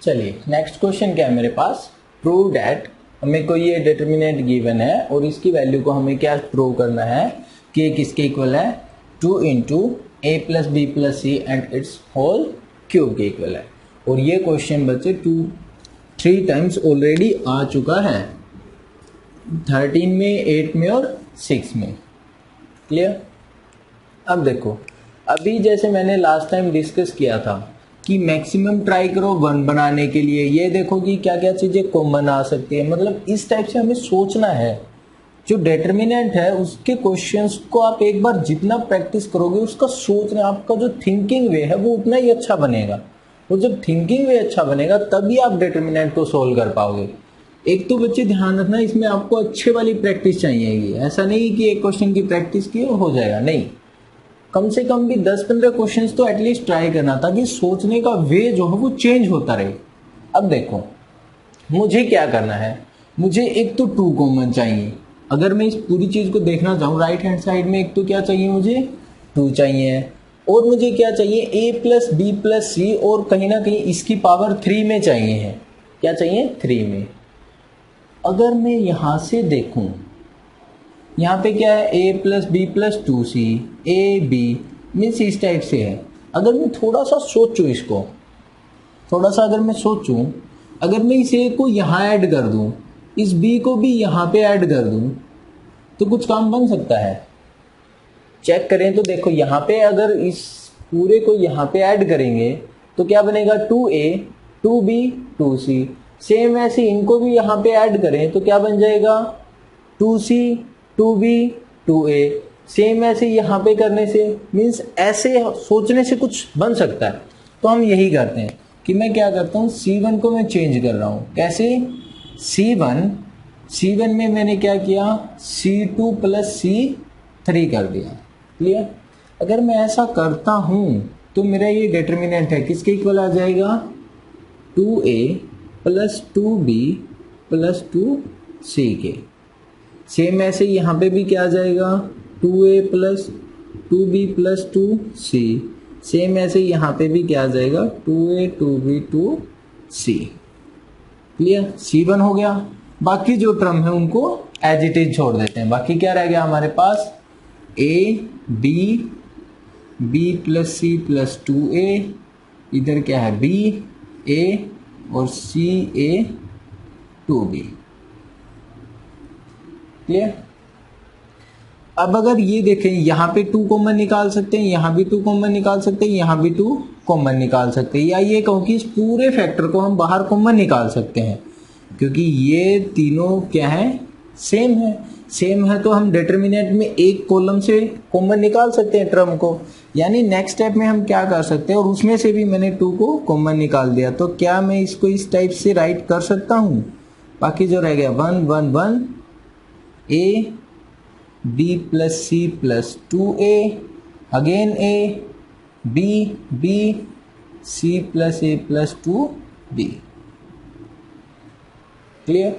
चलिए next question क्या है मेरे पास, प्रूव दैट, हमें कोई ये डिटर्मिनेंट गिवन है और इसकी वैल्यू को हमें क्या प्रूव करना है कि ये किसके इक्वल है, 2 into a plus b plus c and it's whole cube के इक्वल है। और ये क्वेश्चन बच्चे 3 टाइम्स ऑलरेडी आ चुका है, 13 में, 8 में और 6 में। क्लियर। अब देखो, अभी जैसे मैंने लास्ट टाइम डिस्कस किया था कि मैक्सिमम ट्राई करो 1 बनाने के लिए, ये देखो कि क्या क्या चीज़ें कॉमन आ सकती है। मतलब इस टाइप से हमें सोचना है। जो डिटर्मिनेंट है उसके क्वेश्चंस को आप एक बार जितना प्रैक्टिस करोगे, उसका सोचना, आपका जो थिंकिंग वे है वो उतना ही अच्छा बनेगा। और जब थिंकिंग वे अच्छा बनेगा तभी आप डिटर्मिनेंट को सोल्व कर पाओगे। एक तो बच्चे ध्यान रखना, इसमें आपको अच्छे वाली प्रैक्टिस चाहिएगी। ऐसा नहीं कि एक क्वेश्चन की प्रैक्टिस की हो जाएगा, नहीं, कम से कम भी 10-15 क्वेश्चंस तो एटलीस्ट ट्राई करना, ताकि सोचने का वे जो है वो चेंज होता रहे। अब देखो मुझे क्या करना है, मुझे एक तो 2 कॉमन चाहिए। अगर मैं इस पूरी चीज को देखना चाहूँ, राइट हैंड साइड में एक तो क्या चाहिए, मुझे 2 चाहिए। और मुझे क्या चाहिए, ए प्लस बी प्लस सी, और कहीं ना कहीं इसकी पावर 3 में चाहिए है। क्या चाहिए, 3 में। अगर मैं यहां से देखूं, यहाँ पे क्या है, a plus b plus 2c, a b means इस टाइप से है। अगर मैं थोड़ा सा सोचूं इसको, थोड़ा सा अगर मैं सोचूं, अगर मैं इस a को यहाँ ऐड कर दूं, इस b को भी यहाँ पे ऐड कर दूं, तो कुछ काम बन सकता है। चेक करें तो देखो, यहाँ पे अगर इस पूरे को यहाँ पे ऐड करेंगे तो क्या बनेगा, 2a 2b 2c। सेम ऐसे इनको भी यहाँ पे ऐड करें तो क्या बन जाएगा, 2c 2b 2a। सेम ऐसे यहाँ पे करने से, मीन्स ऐसे सोचने से कुछ बन सकता है। तो हम यही करते हैं कि मैं क्या करता हूँ, C1 को मैं चेंज कर रहा हूँ। कैसे, C1 में मैंने क्या किया, C2 प्लस C3 कर दिया। क्लियर। अगर मैं ऐसा करता हूँ तो मेरा ये डिटर्मिनेंट है, किसके इक्वल आ जाएगा, 2a plus 2b plus 2c के। सेम ऐसे यहाँ पे भी क्या आ जाएगा, 2a plus 2b plus 2c। Same ऐसे यहाँ पे भी क्या आ जाएगा, 2a 2b 2c। Clear. C1 हो गया। बाकी जो टर्म है उनको एज इट इज छोड़ देते हैं। बाकी क्या रह गया हमारे पास, a b plus c plus 2a, इधर क्या है, b a और c a 2b। क्लियर। अब अगर ये देखें, यहाँ पे 2 कॉमन निकाल सकते हैं, यहाँ भी 2 कॉमन निकाल सकते हैं, यहाँ भी 2 कॉमन निकाल सकते हैं, या ये कहूँ कि इस पूरे फैक्टर को हम बाहर कॉमन निकाल सकते हैं, क्योंकि ये तीनों क्या है, सेम है। सेम है तो हम डिटर्मिनेंट में एक कॉलम से कॉमन निकाल सकते हैं टर्म को। यानी नेक्स्ट स्टेप में हम क्या कर सकते हैं, और उसमें से भी मैंने 2 को कॉमन निकाल दिया, तो क्या मैं इसको इस टाइप से राइट कर सकता हूँ। बाकी जो रह गया 1 1 1 a b plus c plus 2a, again a b b c plus a plus 2b। Clear.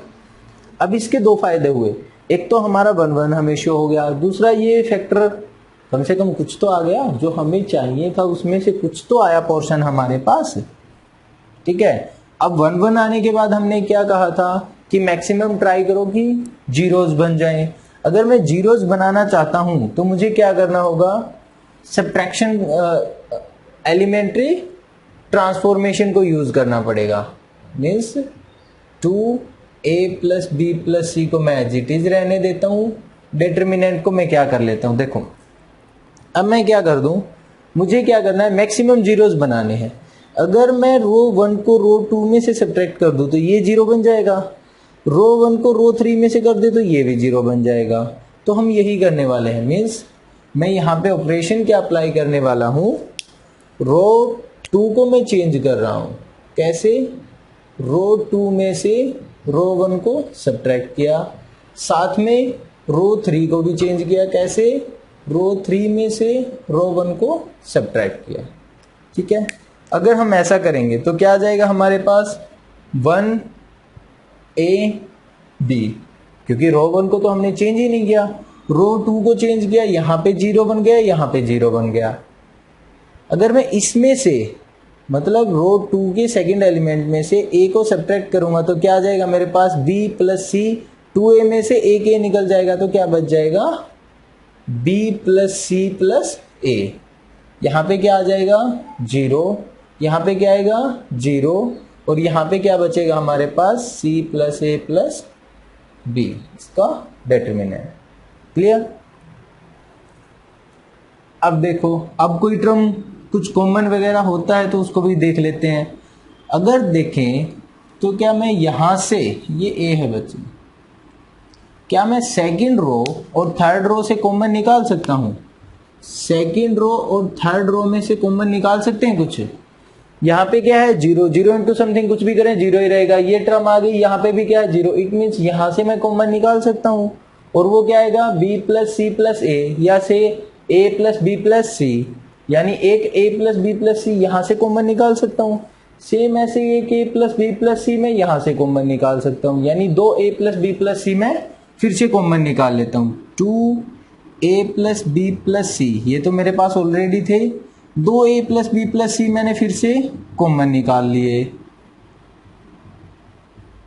अब इसके 2 फायदे हुए, एक तो हमारा 1 1 हमें शो हो गया, दूसरा ये फैक्टर कम से कम कुछ तो आ गया, जो हमें चाहिए था उसमें से कुछ तो आया पोर्शन हमारे पास। ठीक है। अब 1 1 आने के बाद हमने क्या कहा था कि मैक्सिमम ट्राई करो कि जीरोस बन जाएं। अगर मैं जीरोस बनाना चाहता हूं तो मुझे क्या करना होगा, सब्ट्रैक्शन एलिमेंट्री ट्रांसफॉर्मेशन को यूज करना पड़ेगा। Means 2a plus b plus c को मैं एज इट इज रहने देता हूं, डिटर्मिनेंट को मैं क्या कर लेता हूं, देखो अब मैं क्या कर दूं, मुझे क्या करना है, मैक्सिमम जीरोस बनाने हैं। अगर मैं रो 1 को रो 2 में से सब्ट्रैक्ट कर दूं तो ये 0 बन जाएगा, रो 1 को रो 3 में से कर दे तो ये भी 0 बन जाएगा। तो हम यही करने वाले हैं। मीन्स मैं यहाँ पे ऑपरेशन क्या अप्लाई करने वाला हूँ, रो 2 को मैं चेंज कर रहा हूँ। कैसे, रो 2 में से रो 1 को सब्ट्रैक्ट किया, साथ में रो 3 को भी चेंज किया। कैसे, रो 3 में से रो 1 को सब्ट्रैक्ट किया। ठीक है। अगर हम ऐसा करेंगे तो क्या आ जाएगा हमारे पास, 1 a b, क्योंकि रो 1 को तो हमने चेंज ही नहीं किया, रो 2 को चेंज किया, यहाँ पे 0 बन गया, यहाँ पे 0 बन गया। अगर मैं इसमें से मतलब रो 2 के सेकंड एलिमेंट में से a को सब्ट्रैक्ट करूंगा तो क्या आ जाएगा मेरे पास b प्लस सी, 2a में से एक a निकल जाएगा तो क्या बच जाएगा b plus c plus a। यहाँ पे क्या आ जाएगा 0, यहाँ पे क्या आएगा 0 और यहाँ पे क्या बचेगा हमारे पास c plus a plus b, इसका डिटरमिनेंट। क्लियर। अब देखो, अब कोई टर्म कुछ कॉमन वगैरह होता है तो उसको भी देख लेते हैं। अगर देखें तो क्या मैं यहां से, ये a है बच्चे, क्या मैं सेकंड रो और थर्ड रो से कॉमन निकाल सकता हूं? सेकंड रो और थर्ड रो में से कॉमन निकाल सकते हैं कुछ? यहाँ पे क्या है 0, 0 इंटू समथिंग कुछ भी करें 0 ही रहेगा। ये टर्म आ गई, यहाँ पे भी क्या है 0, इट मीन्स यहाँ से मैं कॉमन निकाल सकता हूँ और वो क्या आएगा b प्लस सी प्लस ए, या से a प्लस बी प्लस सी, यानी एक a प्लस बी प्लस सी यहाँ से कॉमन निकाल सकता हूँ। सेम ऐसे एक a प्लस बी प्लस सी में यहाँ से कॉमन निकाल सकता हूँ, यानी 2a प्लस बी प्लस सी में फिर से कॉमन निकाल लेता हूँ। 2a प्लस बी प्लस सी ये तो मेरे पास ऑलरेडी थे, 2a प्लस बी प्लस सी मैंने फिर से कॉमन निकाल लिए।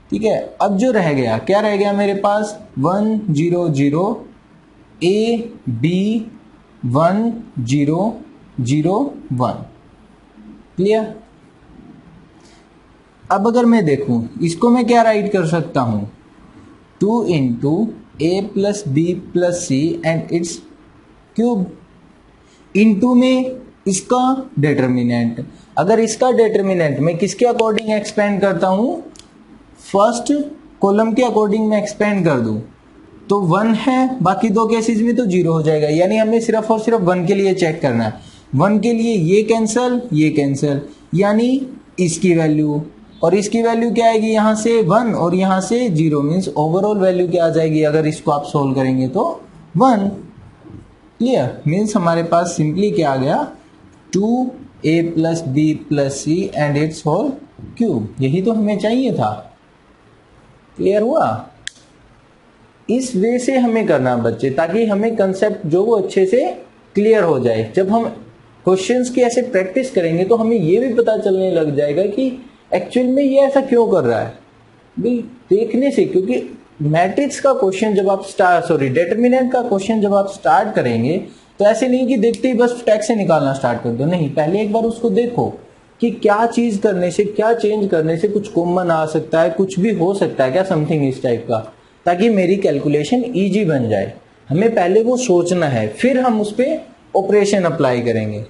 ठीक है, अब जो रह गया, क्या रह गया मेरे पास 1 0 0 a b 1 0 0 1। क्लियर। अब अगर मैं देखूं इसको मैं क्या राइट कर सकता हूं, 2 into a plus b plus c and it's cube, into में इसका डिटर्मिनेंट। अगर इसका डिटर्मिनेंट मैं किसके अकॉर्डिंग एक्सपेंड करता हूं, फर्स्ट कॉलम के अकॉर्डिंग मैं एक्सपेंड कर दूं तो 1 है, बाकी दो केसेस में तो 0 हो जाएगा। यानी हमें सिर्फ और सिर्फ 1 के लिए चेक करना है। 1 के लिए ये कैंसल, यानी इसकी वैल्यू और इसकी वैल्यू क्या आएगी, यहाँ से 1 और यहाँ से 0, मीन्स ओवरऑल वैल्यू क्या आ जाएगी अगर इसको आप सोल्व करेंगे तो 1। क्लियर। मीन्स हमारे पास सिंपली क्या आ गया 2a plus b plus c and it's whole cube. यही तो हमें चाहिए था। क्लियर हुआ। इस वे से हमें करना बच्चे, ताकि हमें कंसेप्ट जो वो अच्छे से क्लियर हो जाए। जब हम क्वेश्चंस की ऐसे प्रैक्टिस करेंगे तो हमें ये भी पता चलने लग जाएगा कि एक्चुअल में ये ऐसा क्यों कर रहा है भी देखने से। क्योंकि मैट्रिक्स का क्वेश्चन जब आप डिटरमिनेंट का क्वेश्चन जब आप स्टार्ट करेंगे तो ऐसे नहीं कि देखते ही बस टैग से निकालना स्टार्ट कर दो, नहीं, पहले एक बार उसको देखो कि क्या चीज करने से, क्या चेंज करने से कुछ कॉमन आ सकता है, कुछ भी हो सकता है क्या, समथिंग इस टाइप का, ताकि मेरी कैलकुलेशन इजी बन जाए। हमें पहले वो सोचना है, फिर हम उस पर ऑपरेशन अप्लाई करेंगे।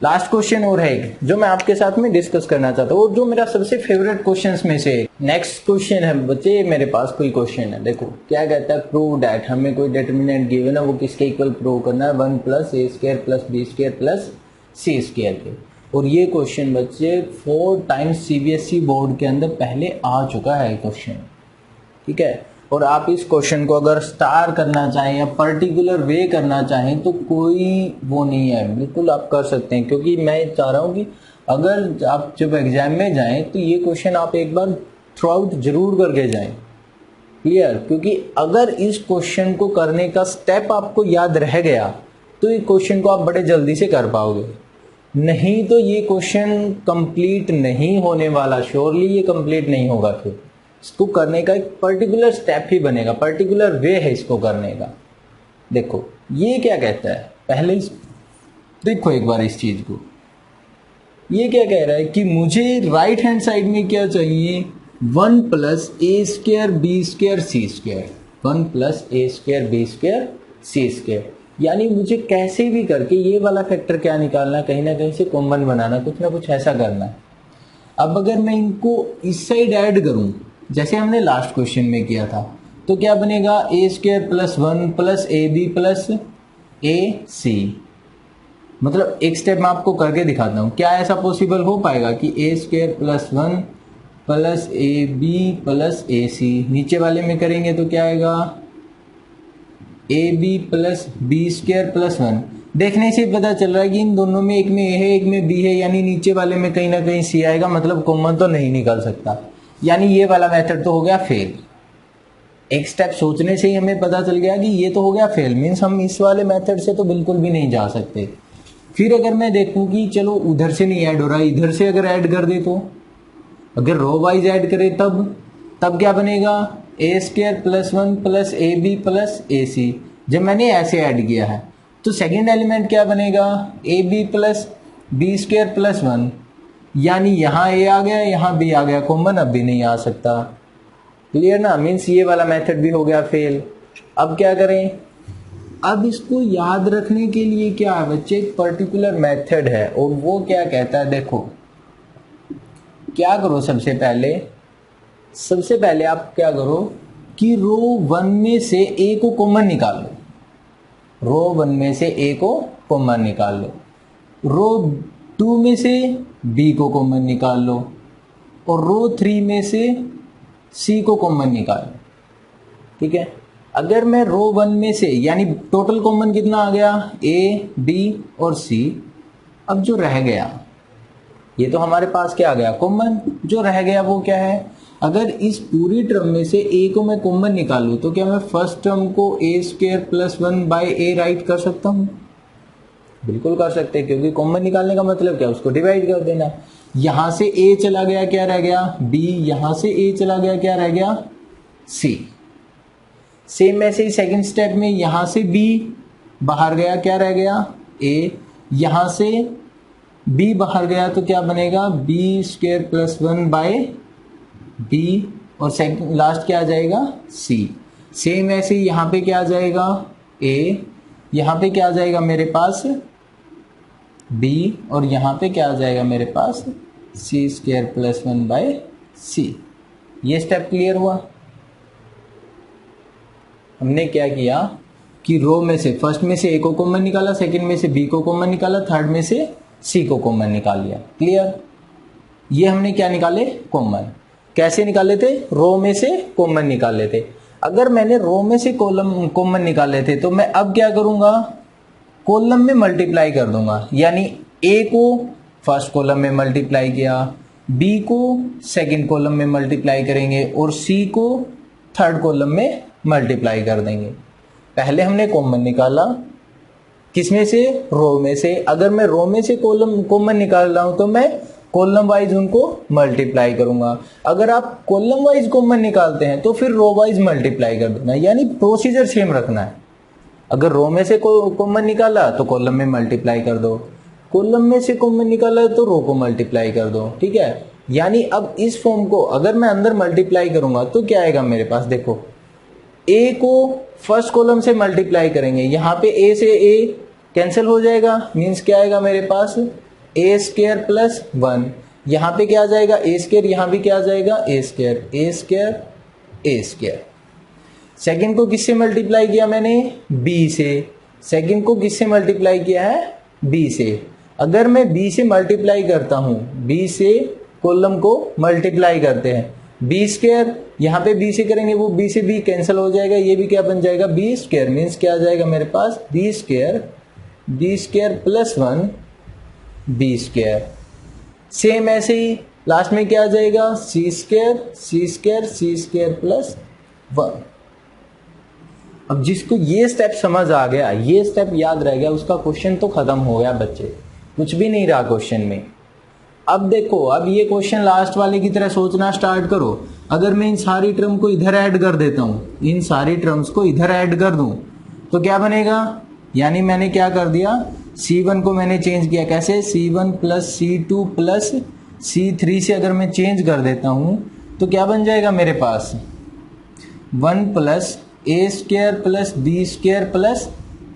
लास्ट क्वेश्चन और है एक जो मैं आपके साथ में डिस्कस करना चाहता हूँ, और जो मेरा सबसे फेवरेट क्वेश्चंस में से नेक्स्ट क्वेश्चन है बच्चे। मेरे पास कोई क्वेश्चन है, देखो क्या कहता है, प्रूव दैट, हमें कोई डिटरमिनेंट गिवन है, वो किसके इक्वल प्रूव करना है, 1 plus A square plus B square plus C square के। और ये क्वेश्चन बच्चे 4 टाइम्स सीबीएसई बोर्ड के अंदर पहले आ चुका है क्वेश्चन। ठीक है, और आप इस क्वेश्चन को अगर स्टार करना चाहें या पर्टिकुलर वे करना चाहें तो कोई वो नहीं है, बिल्कुल आप कर सकते हैं। क्योंकि मैं चाह रहा हूँ कि अगर आप जब एग्जाम में जाएं तो ये क्वेश्चन आप एक बार थ्रू आउट जरूर करके जाएं। क्लियर। क्योंकि अगर इस क्वेश्चन को करने का स्टेप आपको याद रह गया तो ये क्वेश्चन को आप बड़े जल्दी से कर पाओगे, नहीं तो ये क्वेश्चन कंप्लीट नहीं होने वाला, श्योरली ये कंप्लीट नहीं होगा। फिर इसको करने का एक पर्टिकुलर स्टेप ही बनेगा, पर्टिकुलर वे है इसको करने का। देखो ये क्या कहता है, पहले देखो एक बार इस चीज को, ये क्या कह रहा है कि मुझे राइट हैंड साइड में क्या चाहिए, 1 plus A square B square C square, 1 plus A square B square C square. यानी मुझे कैसे भी करके ये वाला फैक्टर क्या निकालना, कहीं ना कहीं से कॉमन बनाना, कुछ ना कुछ ऐसा करना है। अब अगर मैं इनको इस साइड ऐड करूं जैसे हमने लास्ट क्वेश्चन में किया था तो क्या बनेगा, A square plus 1 plus A B plus A C. मतलब एक स्टेप मैं आपको करके दिखाता हूँ, क्या ऐसा पॉसिबल हो पाएगा कि A square plus 1 plus A B plus A C, नीचे वाले में करेंगे तो क्या आएगा, A B plus B square plus 1। देखने से पता चल रहा है कि इन दोनों में एक में ए है एक में बी है, यानी नीचे वाले में कहीं ना कहीं सी आएगा, मतलब कॉमन तो नहीं निकल सकता। यानी ये वाला मेथड तो हो गया फेल। एक स्टेप सोचने से ही हमें पता चल गया कि ये तो हो गया फेल, मीन्स हम इस वाले मेथड से तो बिल्कुल भी नहीं जा सकते। फिर अगर मैं देखूं कि चलो उधर से नहीं ऐड हो रहा, इधर से अगर ऐड कर दे, तो अगर रो वाइज ऐड करें तब क्या बनेगा, A square plus 1 plus A B plus A C. जब मैंने ऐसे ऐड किया है तो सेकेंड एलिमेंट क्या बनेगा, a B plus B square plus 1, यानी यहाँ ए आ गया, यहाँ बी आ गया, कॉमन अब भी नहीं आ सकता। क्लियर ना, मीन्स ये वाला मेथड भी हो गया फेल। अब क्या करें, अब इसको याद रखने के लिए क्या है बच्चे, एक पर्टिकुलर मेथड है और वो क्या कहता है, देखो क्या करो, सबसे पहले आप क्या करो कि रो 1 में से ए को कॉमन निकाल लो, रो 1 में से ए को कॉमन निकाल लो, रो 2 में से बी को कॉमन निकाल लो, और रो 3 में से सी को कॉमन निकाल लो। ठीक है, अगर मैं रो 1 में से, यानी टोटल कॉमन कितना आ गया, ए बी और सी। अब जो रह गया, ये तो हमारे पास क्या आ गया, कॉमन। जो रह गया वो क्या है, अगर इस पूरी टर्म में से ए को मैं कॉमन निकालूं तो क्या मैं फर्स्ट टर्म को A square plus 1 by A right कर सकता हूं? बिल्कुल कर सकते हैं, क्योंकि कॉमन निकालने का मतलब क्या, उसको डिवाइड कर देना। यहां से ए चला गया, क्या रह गया, बी, यहां से ए चला गया, क्या रह गया, सी। सेम ऐसे ही सेकंड स्टेप में यहां से बी बाहर गया, क्या रह गया, ए, यहां से बी बाहर गया तो क्या बनेगा, b square plus 1 by b, और सेकंड लास्ट क्या आ जाएगा, सी। सेम ऐसे ही यहां पे क्या आ जाएगा, ए, यहां पे क्या आ जाएगा मेरे पास, बी, और यहां पे क्या आ जाएगा मेरे पास, सी स्क्वायर प्लस 1 बाय सी। ये स्टेप क्लियर हुआ। हमने क्या किया कि रो में से फर्स्ट में से ए को कॉमन निकाला, सेकंड में से बी को कॉमन निकाला, थर्ड में से सी को कॉमन निकाल लिया। क्लियर, ये हमने क्या निकाले, कॉमन। कैसे निकाले थे, रो में से कॉमन निकाले थे। अगर मैंने रो में से कॉलम कॉमन निकाले थे तो मैं अब क्या करूंगा, कॉलम में मल्टीप्लाई कर दूंगा, यानी ए को फर्स्ट कॉलम में मल्टीप्लाई किया, बी को सेकंड कॉलम में मल्टीप्लाई करेंगे, और सी को थर्ड कॉलम में मल्टीप्लाई कर देंगे। पहले हमने कॉमन निकाला, किसमें से, रो में से। अगर मैं रो में से कॉलम कॉमन निकाल रहा हूं तो मैं कॉलम वाइज उनको मल्टीप्लाई करूंगा। अगर आप कॉलम वाइज कॉमन निकालते हैं तो फिर रो वाइज मल्टीप्लाई कर देना, यानी प्रोसीजर सेम रखना है। अगर रो में से कॉमन निकाला तो कॉलम में मल्टीप्लाई कर दो, कॉलम में से कॉमन निकाला तो रो को मल्टीप्लाई कर दो। ठीक है, यानी अब इस फॉर्म को अगर मैं अंदर मल्टीप्लाई करूंगा तो क्या आएगा मेरे पास, देखो ए को फर्स्ट कॉलम से मल्टीप्लाई करेंगे, यहाँ पे ए से ए कैंसिल हो जाएगा, मीन्स क्या आएगा मेरे पास, ए स्क्वायर प्लस 1। यहाँ पे क्या आ जाएगा, ए स्क्वायर, यहाँ भी क्या आ जाएगा, ए स्क्वायर, ए स्क्वायर, ए स्क्वायर। सेकंड को किससे मल्टीप्लाई किया मैंने, बी से। सेकंड को किससे मल्टीप्लाई किया है, बी से। अगर मैं बी से मल्टीप्लाई करता हूं, बी से कॉलम को मल्टीप्लाई करते हैं, बी स्क्वायर, यहाँ पे बी से करेंगे वो बी से बी कैंसिल हो जाएगा, ये भी क्या बन जाएगा, बी स्क्वायर, मीन्स क्या आ जाएगा मेरे पास, B square plus 1 B square. Same ऐसे ही लास्ट में क्या आ जाएगा, सी स्क्वायर प्लस 1। अब जिसको ये स्टेप समझ आ गया, ये स्टेप याद रह गया, उसका क्वेश्चन तो खत्म हो गया बच्चे, कुछ भी नहीं रहा क्वेश्चन में। अब देखो, अब ये क्वेश्चन लास्ट वाले की तरह सोचना स्टार्ट करो। अगर मैं इन सारी टर्म को इधर ऐड कर देता हूं, इन सारी टर्म्स को इधर ऐड कर दूं तो क्या बनेगा, यानी मैंने क्या कर दिया, C1 को मैंने चेंज किया, कैसे, C1 plus C2 plus C3 से अगर मैं चेंज कर देता हूं तो क्या बन जाएगा मेरे पास, 1 plus A square plus B square plus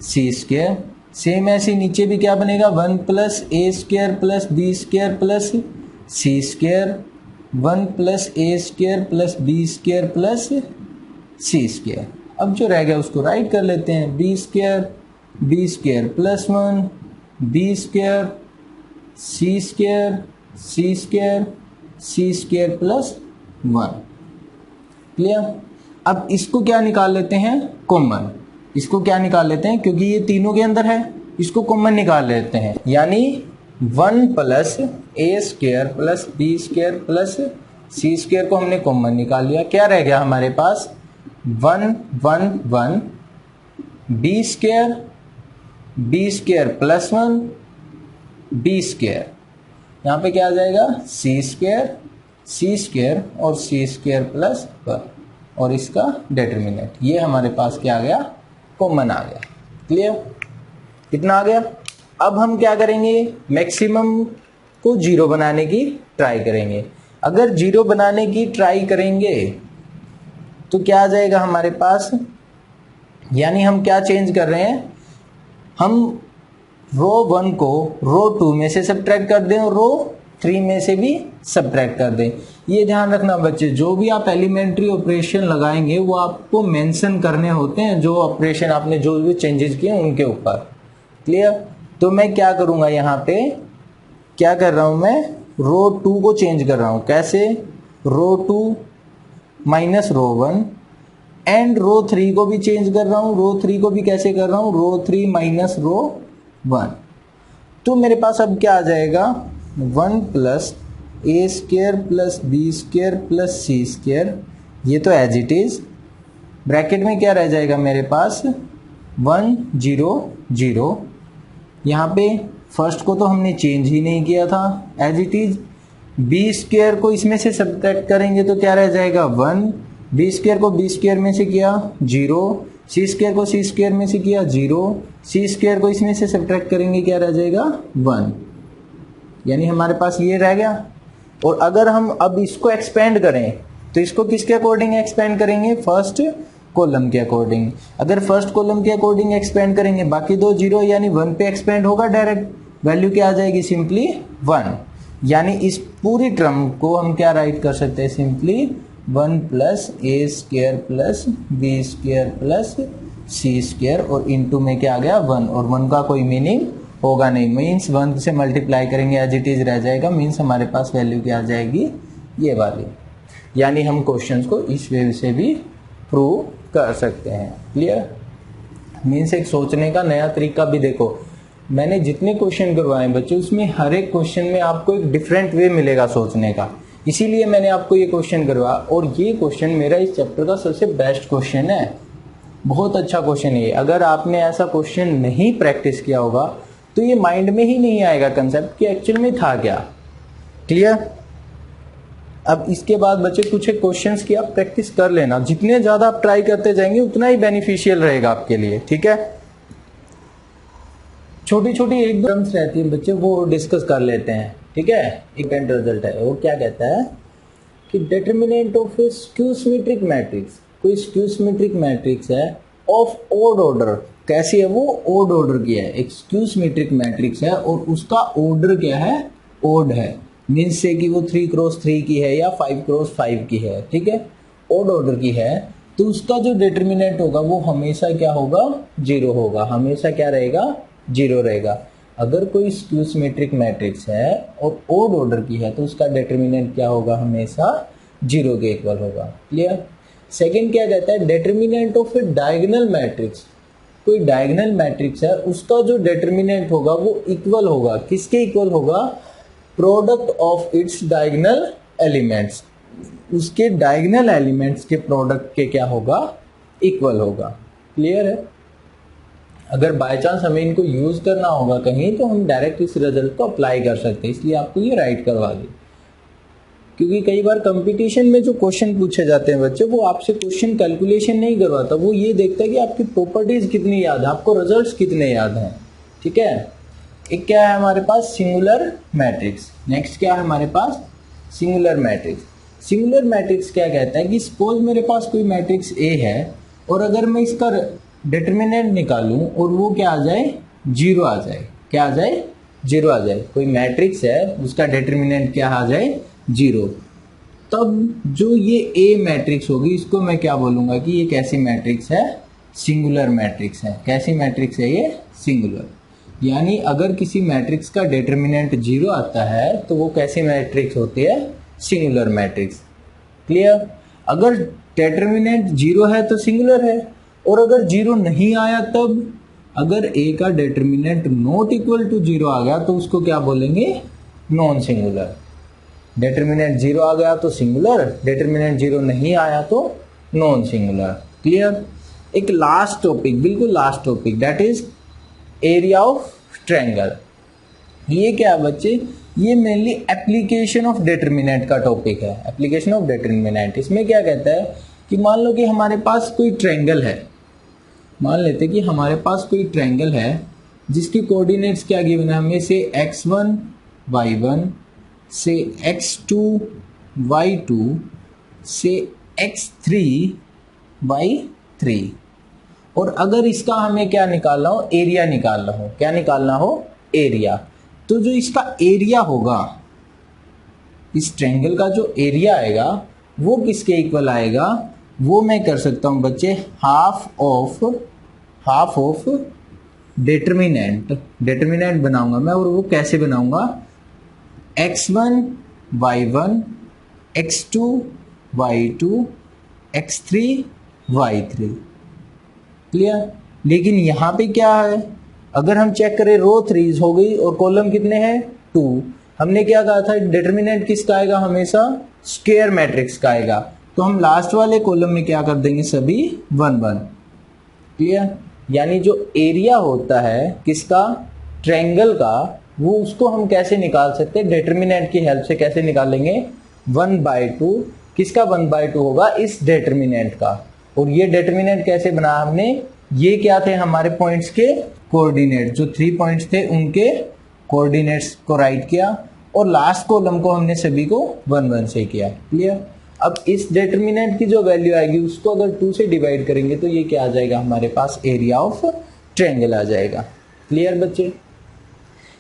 C square. Same ऐसे नीचे भी क्या बनेगा, 1 plus A square plus B square plus C square, 1 plus A square plus B square plus C square. अब जो रह गया उसको राइट कर लेते हैं, B square plus 1 B square C square plus 1। Clear. अब इसको क्या निकाल लेते हैं, कॉमन। इसको क्या निकाल लेते हैं, क्योंकि ये तीनों के अंदर है, इसको कॉमन निकाल लेते हैं, यानी 1 plus A square plus B square plus C square को हमने कॉमन निकाल लिया। क्या रह गया हमारे पास, 1 1 1 B square plus 1 B square, यहाँ पे क्या आ जाएगा सी स्क्वायर और सी स्क्वायर प्लस 1 और इसका डिटरमिनेंट, ये हमारे पास क्या आ गया, कॉमन आ गया। क्लियर, कितना आ गया। अब हम क्या करेंगे, मैक्सिमम को 0 बनाने की ट्राई करेंगे। अगर 0 बनाने की ट्राई करेंगे तो क्या आ जाएगा हमारे पास, यानी हम क्या चेंज कर रहे हैं, हम रो 1 को रो 2 में से सब्ट्रैक्ट कर दें और रो 3 में से भी सब्ट्रैक्ट कर दें। ये ध्यान रखना बच्चे, जो भी आप एलिमेंट्री ऑपरेशन लगाएंगे वो आपको मेंशन करने होते हैं, जो ऑपरेशन आपने जो भी चेंजेस किए उनके ऊपर। क्लियर, तो मैं क्या करूंगा, यहाँ पे क्या कर रहा हूं, मैं रो 2 को चेंज कर रहा हूं। कैसे, रो 2 माइनस रो 1 एंड रो 3 को भी चेंज कर रहा हूं। रो 3 को भी कैसे कर रहा हूं, रो 3 माइनस रो 1। तो मेरे पास अब क्या आ जाएगा, 1 plus A square plus B square plus C square, ये तो एज इट इज, ब्रैकेट में क्या रह जाएगा मेरे पास 1 0 0। यहाँ पे फर्स्ट को तो हमने चेंज ही नहीं किया था, as it is. B square को इसमें से सब्ट्रैक्ट करेंगे तो क्या रह जाएगा 1, बी स्क्वायर को बी स्क्वायर में से किया 0, सी स्क्वायर को सी स्क्वायर में से किया 0, सी स्क्वायर को इसमें से सब्ट्रैक्ट करेंगे क्या रह जाएगा 1, यानी हमारे पास ये रह गया। और अगर हम अब इसको एक्सपेंड करें तो इसको किसके अकॉर्डिंग एक्सपेंड करेंगे, फर्स्ट कॉलम के अकॉर्डिंग। अगर फर्स्ट कॉलम के अकॉर्डिंग एक्सपेंड करेंगे, बाकी दो 0 यानी 1 पे एक्सपेंड होगा डायरेक्ट, वैल्यू क्या आ जाएगी सिंपली 1। यानी इस पूरी टर्म को हम क्या राइट कर सकते हैं, simply 1 plus A square plus B square plus C square और इनटू में क्या आ गया 1, और 1 का कोई मीनिंग होगा नहीं, मीन्स 1 से मल्टीप्लाई करेंगे एज इट इज रह जाएगा, मीन्स हमारे पास वैल्यू क्या आ जाएगी ये वाली। यानी हम क्वेश्चंस को इस वे से भी प्रूव कर सकते हैं। क्लियर, मीन्स एक सोचने का नया तरीका भी। देखो मैंने जितने क्वेश्चन करवाए बच्चों, उसमें हर एक क्वेश्चन में आपको एक डिफरेंट वे मिलेगा सोचने का, इसीलिए मैंने आपको ये क्वेश्चन करवाया। और ये क्वेश्चन मेरा इस चैप्टर का सबसे बेस्ट क्वेश्चन है, बहुत अच्छा क्वेश्चन है। अगर आपने ऐसा क्वेश्चन नहीं प्रैक्टिस किया होगा तो ये माइंड में ही नहीं आएगा कंसेप्ट कि एक्चुअल में था क्या। क्लियर, अब इसके बाद बच्चे कुछ एक क्वेश्चंस की आप प्रैक्टिस कर लेना, जितने ज्यादा आप ट्राई करते जाएंगे उतना ही बेनिफिशियल रहेगा आपके लिए। ठीक है, छोटी छोटी एक टर्म्स रहती है बच्चे, वो डिस्कस कर लेते हैं। ठीक है, एक एंड रिजल्ट है, वो क्या कहता है कि determinant of A skew symmetric matrix, कोई स्क्यू सिमेट्रिक मैट्रिक्स है ऑफ ओड ऑर्डर। कैसी है वो, ओड ऑर्डर की है, एक स्क्यू सिमेट्रिक मैट्रिक्स है और उसका ऑर्डर क्या है, ओड है, मीन्स से कि वो 3 क्रॉस 3 की है या 5 क्रॉस 5 की है। ठीक है, ओड ऑर्डर की है, तो उसका जो डिटरमिनेंट होगा वो हमेशा क्या होगा, 0 होगा, हमेशा क्या रहेगा, 0 रहेगा। अगर कोई स्क्यू सिमेट्रिक मैट्रिक्स है और ओड ऑर्डर की है तो उसका डिटरमिनेंट क्या होगा, हमेशा 0 के इक्वल होगा। क्लियर। सेकंड क्या कहता है, determinant of A diagonal matrix, कोई डायगोनल मैट्रिक्स है उसका जो डिटरमिनेंट होगा वो इक्वल होगा, किसके इक्वल होगा, product of its diagonal elements, उसके डायगोनल एलिमेंट्स के प्रोडक्ट के क्या होगा, इक्वल होगा। क्लियर है। अगर बाय चांस हमें इनको यूज करना होगा कहीं तो हम डायरेक्ट इस रिजल्ट को अप्लाई कर सकते हैं, इसलिए आपको ये राइट करवा दी। क्योंकि कई बार कंपटीशन में जो क्वेश्चन पूछे जाते हैं बच्चे, वो आपसे क्वेश्चन कैलकुलेशन नहीं करवाता, वो ये देखता है कि आपकी प्रॉपर्टीज कितनी याद है, आपको रिजल्ट्स कितने याद हैं। ठीक है, एक क्या है हमारे पास, सिंगुलर मैट्रिक्स। नेक्स्ट क्या है हमारे पास, सिंगुलर मैट्रिक्स। सिंगुलर मैट्रिक्स क्या कहता है कि सपोज मेरे पास कोई मैट्रिक्स ए है और अगर मैं इसका डिटरमिनेंट निकालूं और वो क्या आ जाए, 0 आ जाए, क्या आ जाए, 0 आ जाए। कोई मैट्रिक्स है उसका डिटरमिनेंट क्या आ जाए, 0, तब जो ये ए मैट्रिक्स होगी इसको मैं क्या बोलूंगा कि ये कैसी मैट्रिक्स है, सिंगुलर मैट्रिक्स है। कैसी मैट्रिक्स है ये, सिंगुलर। यानी अगर किसी मैट्रिक्स का डिटरमिनेंट 0 आता है तो वो कैसी मैट्रिक्स होती है, सिंगुलर मैट्रिक्स। क्लियर। अगर डिटरमिनेंट 0 है तो सिंगुलर है, और अगर 0 नहीं आया तब, अगर ए का डिटरमिनेंट नॉट इक्वल टू 0 आ गया तो उसको क्या बोलेंगे, नॉन सिंगुलर। डिटरमिनेंट 0 आ गया तो सिंगुलर, डिटरमिनेंट 0 नहीं आया तो नॉन सिंगुलर। क्लियर। एक लास्ट टॉपिक, बिल्कुल last topic, that is area of triangle. ये क्या है बच्चे, ये मेनली एप्लीकेशन ऑफ डिटरमिनेंट का टॉपिक है। एप्लीकेशन ऑफ डिटरमिनेंट इसमें क्या कहता है कि मान लो कि हमारे पास कोई ट्रायंगल है, मान लेते कि हमारे पास कोई ट्रायंगल है जिसकी कोऑर्डिनेट्स क्या गिवन है हमें, से x1 y1 से x2 y2 से x3 y3, और अगर इसका हमें क्या निकालना हो, एरिया निकालना हो, क्या निकालना हो, एरिया। तो जो इसका एरिया होगा, इस ट्रायंगल का जो एरिया आएगा वो किसके इक्वल आएगा, वो मैं कर सकता हूं बच्चे हाफ ऑफ डिटरमिनेंट बनाऊंगा मैं, और वो कैसे बनाऊंगा, x1 y1 x2 y2 x3 y3, clear. लेकिन यहां पे क्या है, अगर हम चेक करें रो 3 हो गई और कॉलम कितने हैं 2, हमने क्या कहा था डिटरमिनेंट किसका आएगा, हमेशा स्क्वायर मैट्रिक्स का आएगा, तो हम लास्ट वाले कॉलम में क्या कर देंगे, सभी 1 1, क्लियर। यानी जो एरिया होता है किसका, ट्रायंगल का, वो उसको हम कैसे निकाल सकते हैं, डिटरमिनेंट की हेल्प से कैसे निकालेंगे, 1/2, किसका 1/2 होगा, इस डिटरमिनेंट का। और ये डिटरमिनेंट कैसे बना हमने, ये क्या थे हमारे पॉइंट्स के कोऑर्डिनेट, जो 3 पॉइंट्स थे उनके कोऑर्डिनेट्स को राइट किया, और लास्ट कॉलम को हमने सभी को 1 1 से किया, क्लियर। अब इस डिटरमिनेंट की जो वैल्यू आएगी उसको अगर 2 से डिवाइड करेंगे तो ये क्या आ जाएगा, हमारे पास एरिया ऑफ ट्रायंगल आ जाएगा, क्लियर बच्चे।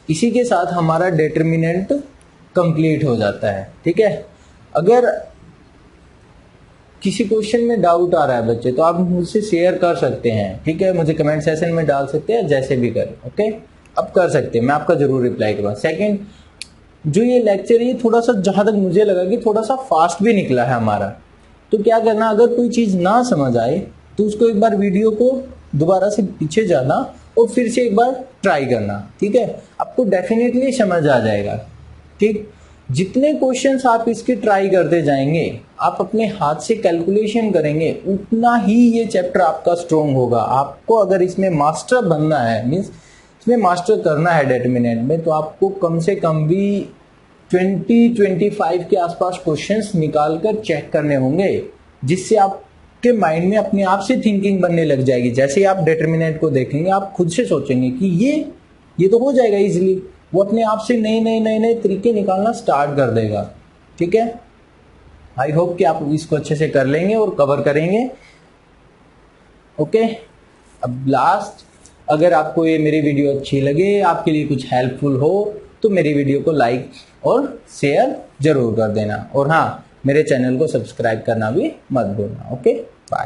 इसी के साथ हमारा डिटरमिनेंट कंप्लीट हो जाता है, ठीक है। अगर किसी क्वेश्चन में डाउट आ रहा है बच्चे तो आप मुझसे शेयर कर सकते हैं, ठीक है, मुझे कमेंट सेशन में डाल सकते हैं, जैसे भी करें, ओके, अब कर सकते हैं, मैं आपका जरूर रिप्लाई करूँगा। सेकंड, जो ये लेक्चर है थोड़ा सा, जहां तक मुझे लगा कि थोड़ा सा फास्ट भी निकला है हमारा, तो क्या करना, अगर कोई चीज ना समझ आए तो उसको एक बार वीडियो को दोबारा से पीछे जाना और फिर से एक बार ट्राई करना, ठीक है, आपको डेफिनेटली समझ आ जाएगा, ठीक। जितने क्वेश्चंस आप इसके ट्राई करते जाएंगे, आप अपने हाथ से कैलकुलेशन करेंगे, उतना ही ये चैप्टर आपका स्ट्रॉन्ग होगा। आपको अगर इसमें मास्टर बनना है, मीन्स इसमें मास्टर करना है डिटरमिनेंट में, तो आपको कम से कम भी 20-25 के आसपास क्वेश्चंस निकाल कर चेक करने होंगे, जिससे आपके माइंड में अपने आप से थिंकिंग बनने लग जाएगी। जैसे ही आप डिटरमिनेंट को देखेंगे आप खुद से सोचेंगे कि ये तो हो जाएगा इजीली, वो अपने आप से नए तरीके निकालना स्टार्ट कर देगा, ठीक है। आई होप कि आप इसको अच्छे से कर लेंगे और कवर करेंगे, ओके। अब लास्ट, अगर आपको ये मेरी वीडियो अच्छी लगे, आपके लिए कुछ हेल्पफुल हो, तो मेरी वीडियो को लाइक और शेयर जरूर कर देना, और हाँ, मेरे चैनल को सब्सक्राइब करना भी मत भूलना, ओके। बाय।